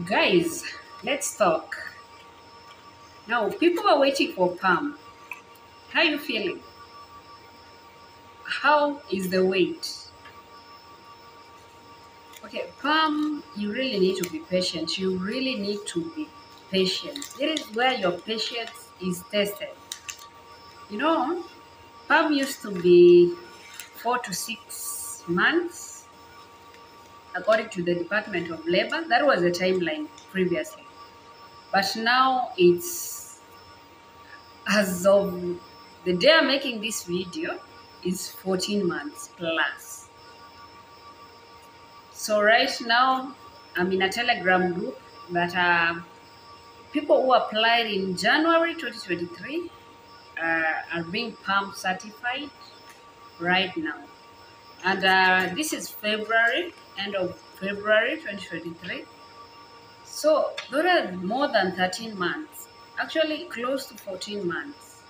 Guys, let's talk. Now, people are waiting for Perm. How are you feeling? How is the wait? Okay, Perm, you really need to be patient. You really need to be patient. It is where your patience is tested. You know, Perm used to be 4 to 6 months, according to the Department of Labor. That was the timeline previously. But now it's, as of the day I'm making this video, is 14 months plus. So right now I'm in a Telegram group that people who applied in January 2023 are being Perm certified right now. And this is February, end of February 2023. So those are more than 13 months, actually close to 14 months.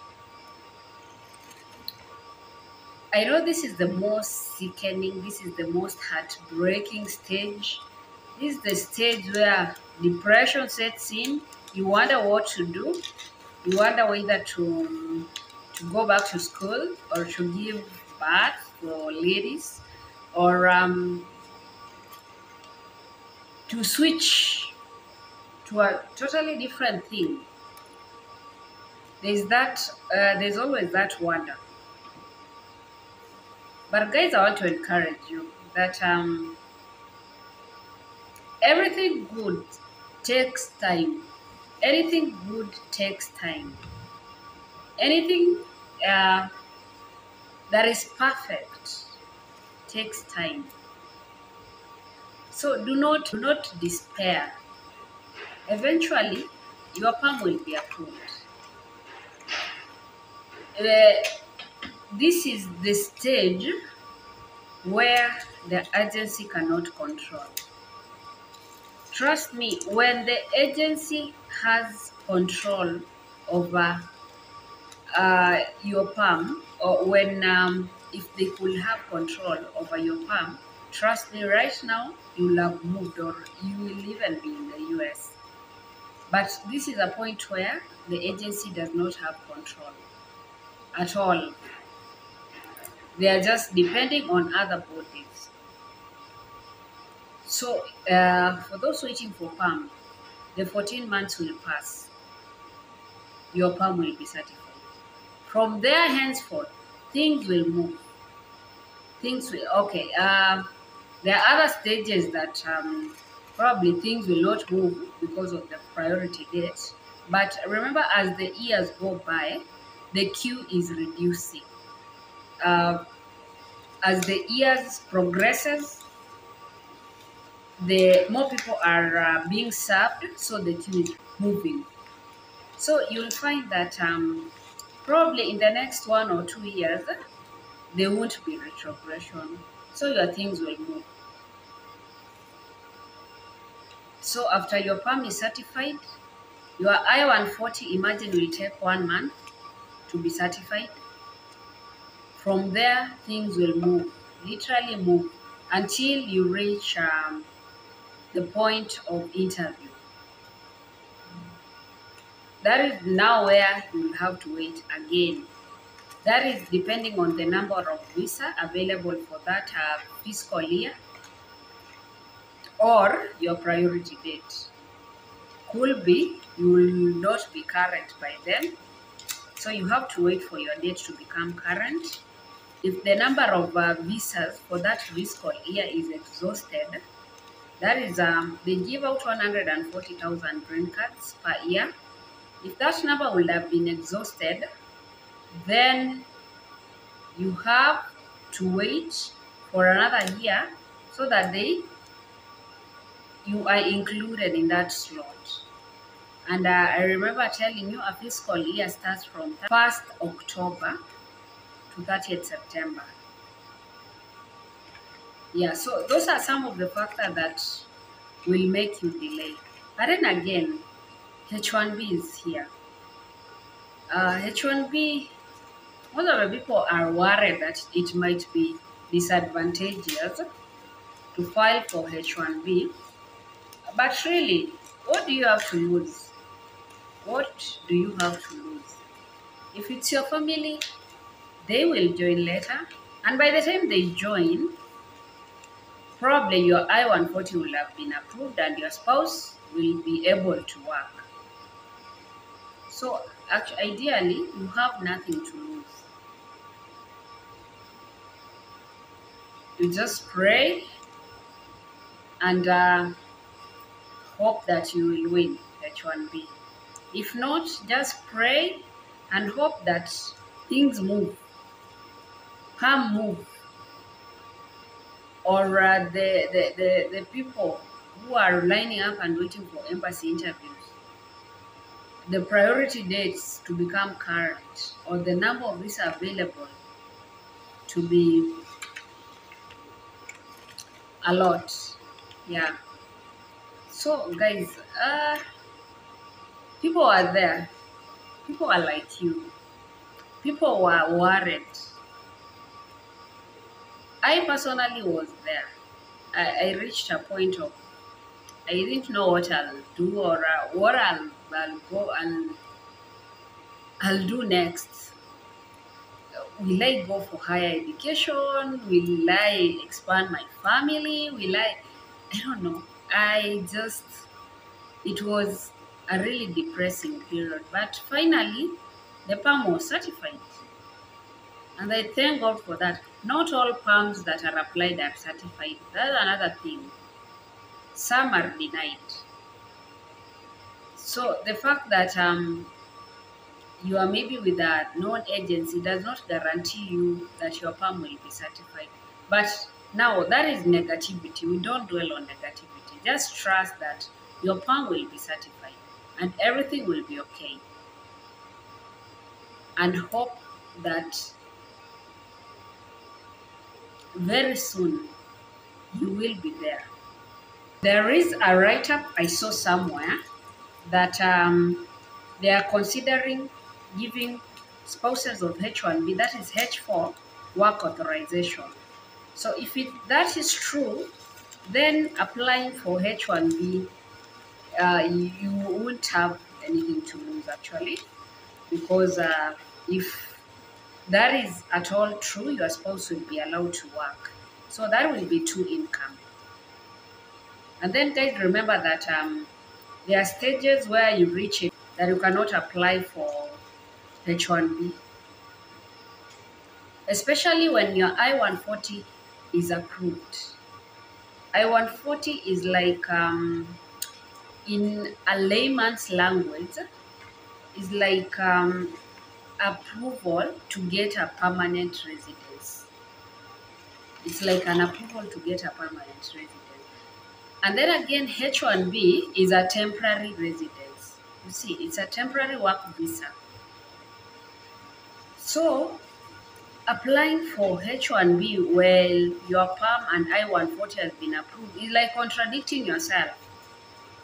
I know this is the most sickening, this is the most heartbreaking stage. This is the stage where depression sets in. You wonder what to do. You wonder whether to go back to school or to give birth for ladies, or to switch to a totally different thing. There's always that wonder. But guys, I want to encourage you that everything good takes time. Anything good takes time. Anything uh, that is perfect takes time. So do not despair. Eventually, your Perm will be approved. This is the stage where the agency cannot control. Trust me, when the agency has control over your Perm, or when if they could have control over your Perm, trust me, right now you will have moved, or you will even be in the US. But this is a point where the agency does not have control at all. They are just depending on other bodies. So for those waiting for Perm, the 14 months will pass. Your Perm will be certified. From there henceforth, things will move. Things will, okay. There are other stages that probably things will not move because of the priority date. But remember, as the years go by, the queue is reducing. As the years progresses, the more people are being served, so the queue is moving. So you'll find that probably in the next 1 or 2 years, there won't be retrogression. So your things will move. So after your Perm is certified, your I-140, imagine, will take 1 month to be certified. From there, things will move, literally move, until you reach the point of interview. That is now where you will have to wait again. That is depending on the number of visa available for that fiscal year, or your priority date. Could be you will not be current by then, so you have to wait for your date to become current. If the number of visas for that fiscal year is exhausted, that is, they give out 140,000 green cards per year. If that number would have been exhausted, then you have to wait for another year so that you are included in that slot. And I remember telling you, a fiscal year starts from 1st October to 30th September. Yeah, so those are some of the factors that will make you delay. But then again, H1B is here. H1B, most of the people are worried that it might be disadvantageous to file for H1B. But really, what do you have to lose? What do you have to lose? If it's your family, they will join later. And by the time they join, probably your I-140 will have been approved and your spouse will be able to work. So actually, ideally, you have nothing to lose. You just pray and hope that you will win H1B. If not, just pray and hope that things move, Perm move, or the people who are lining up and waiting for embassy interviews, the priority dates to become current, or the number of visas available to be a lot. Yeah. So guys, people are there. People are like you. People were worried. I personally was there. I reached a point of I didn't know what I'll do or what I'll go and I'll do next. Will I go for higher education? Will I expand my family? I don't know. It was a really depressing period. But finally, the Perm was certified. And I thank God for that. Not all Perms that are applied are certified. That's another thing. Some are denied. So the fact that you are maybe with a known agency does not guarantee you that your Perm will be certified. But now that is negativity. We don't dwell on negativity. Just trust that your Perm will be certified and everything will be okay. And hope that very soon you will be there. There is a write-up I saw somewhere that they are considering giving spouses of H1B, that is H4, work authorization. So if that is true, then applying for H1B, you won't have anything to lose actually, because if that is at all true, your spouse will be allowed to work. So that will be two income. And then guys, remember that there are stages where you reach it that you cannot apply for H1B, especially when your I-140 is approved. I-140 is like, in a layman's language, is like approval to get a permanent residence. It's like an approval to get a permanent residence. And then again, H1B is a temporary residence. You see, it's a temporary work visa. So, applying for H1B while your Perm and I-140 has been approved is like contradicting yourself.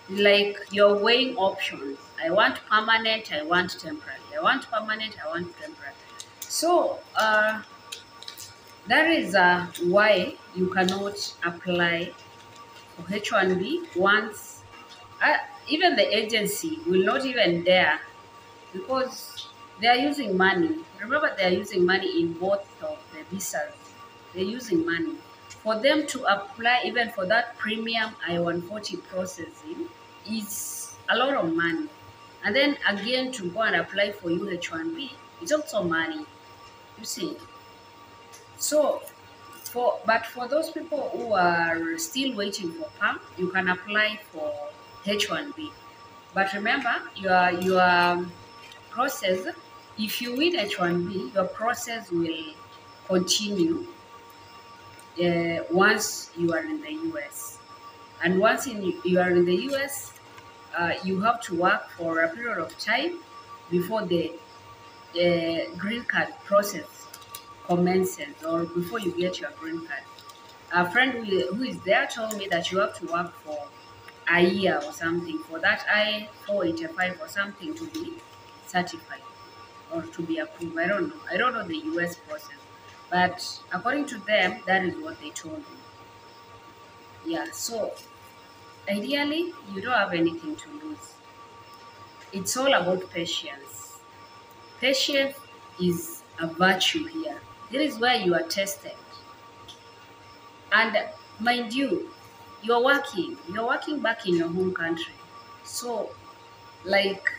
Like you're weighing options. I want permanent, I want temporary. I want permanent, I want temporary. So, that is why you cannot apply for H1B once, even the agency will not even dare, because they are using money. Remember, they are using money in both of the visas. They're using money. For them to apply even for that premium I-140 processing is a lot of money. And then again, to go and apply for UH1B, it's also money, you see. So, but for those people who are still waiting for Perm, you can apply for H1B. But remember, your process, if you win H1B, your process will continue once you are in the US. And once you are in the US, you have to work for a period of time before the green card process commences, or before you get your green card. A friend who is there told me that you have to work for a year or something for that I-485 or something to be certified or to be approved. I don't know. I don't know the US process. But according to them, that is what they told me. Yeah, so ideally, you don't have anything to lose. It's all about patience. Patience is a virtue here. This is where you are tested. And mind you, you're working back in your home country. So, like,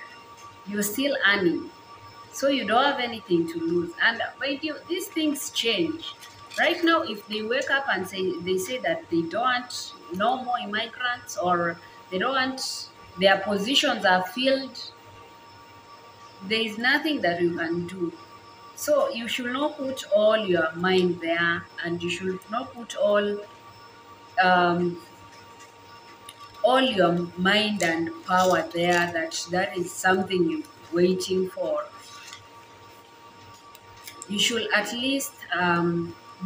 you're still earning. So you don't have anything to lose. And mind you, these things change. Right now, if they wake up and say that they don't want no more immigrants, or they don't want their positions are filled, there is nothing that you can do. So you should not put all your mind there, and you should not put um, all your mind and power there. That is something you're waiting for. You should at least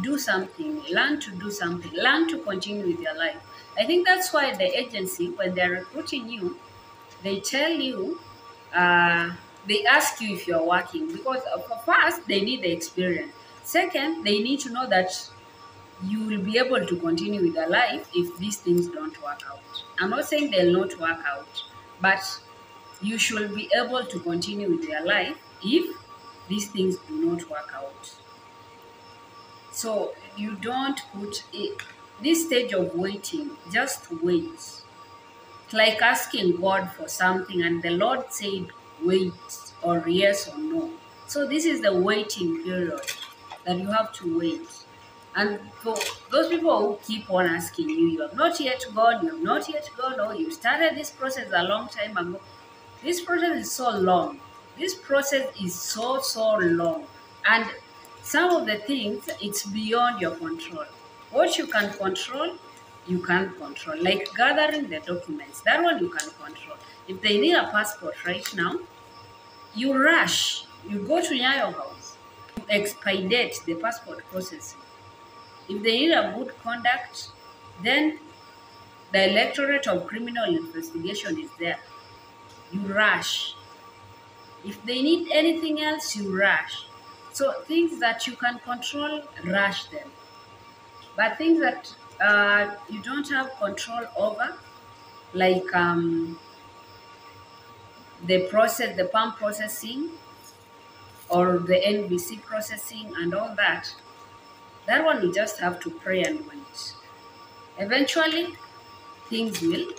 do something, learn to do something, learn to continue with your life. I think that's why the agency, when they're recruiting you, they tell you, they ask you if you're working, because first, they need the experience. Second, they need to know that you will be able to continue with your life if these things don't work out. I'm not saying they'll not work out, but you should be able to continue with your life if these things do not work out. So you don't put it, this stage of waiting, just wait. It's like asking God for something and the Lord said wait, or yes or no. So this is the waiting period that you have to wait. And for those people who keep on asking you, you have not yet gone, you have not yet gone, or you started this process a long time ago. This process is so long. This process is so long. And some of the things, it's beyond your control. What you can control, you can't control. Like gathering the documents, that one you can control. If they need a passport right now, you rush. You go to your house. You expedite the passport processing. If they need a good conduct, then the Electorate of Criminal Investigation is there. You rush. If they need anything else, you rush. So things that you can control, rush them. But things that you don't have control over, like the process, the Perm processing, or the NVC processing and all that, that one you just have to pray and wait. Eventually, things will